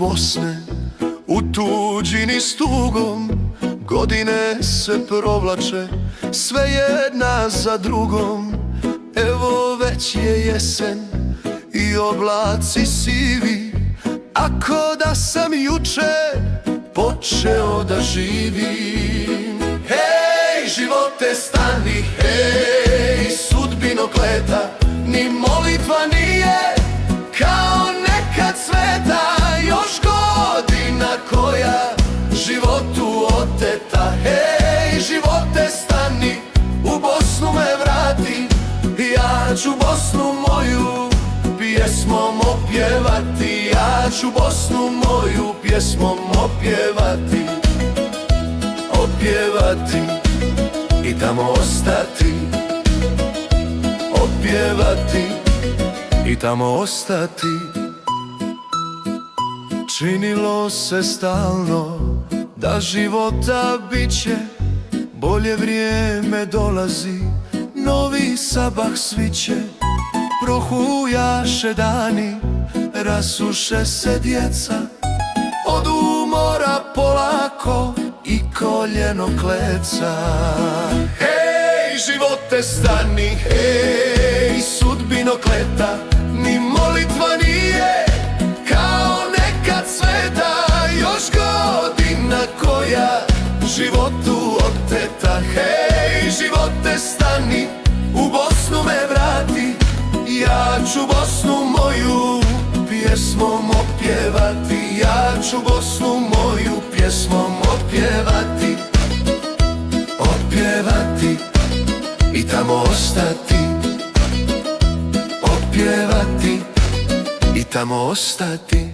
Bosne, u tuđini s tugom. Godine se provlače, sve jedna za drugom. Evo već je jesen i oblaci sivi, ako da sam juče počeo da živim. Hej, živote stani, hej, sudbino kleta, ni molitva nije kao nekad sveta. Još godina koja životu oteta. Hej, živote stani, u Bosnu me vrati, ja ću Bosnu moju pjesmom opjevati. Ja ću Bosnu moju pjesmom opjevati, opjevati i tamo ostati, opjevati i tamo ostati. Činilo se stalno da života biće, bolje vrijeme dolazi, novi sabah sviće. Prohujaše dani, rasuše se djeca, od umora polako i koljeno kleca. Hej, živote stani, hej, sudbino kleta, ni molitva nije kao nekad sveta. Još godina koja životu oteta. Hej, živote stani, u Bosnu me vrati, ja ću Bosnu moju pjesmom opjevati. Ja ću Bosnu moju pjesmom opjevati, opjevati i tamo ostati, opjevati i tamo ostati.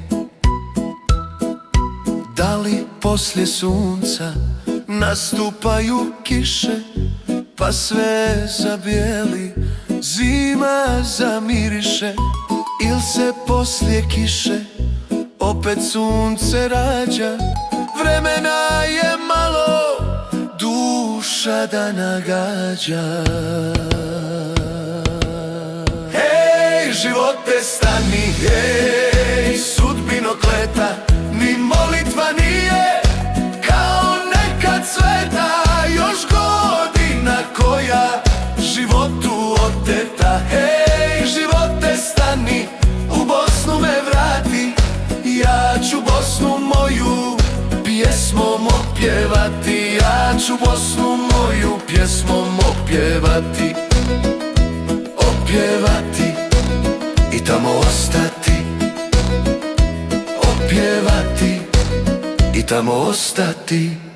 Da li poslije sunca nastupaju kiše, pa sve zabijeli, zima zamiriše? Il se poslije kiše opet sunce rađa? Vremena je malo, duša da nagađa. Hej, živote stani, hej, sudbino kleta, ni molitva nije kao nekad sveta. Još godina koja životu oteta. Hej, živote stani, u Bosnu me vrati, ja ću Bosnu moju pjesmom opjevati. Ja ću Bosnu moju pjesmom opjevati, opjevati i tamo ostati, opjevati i tamo ostati.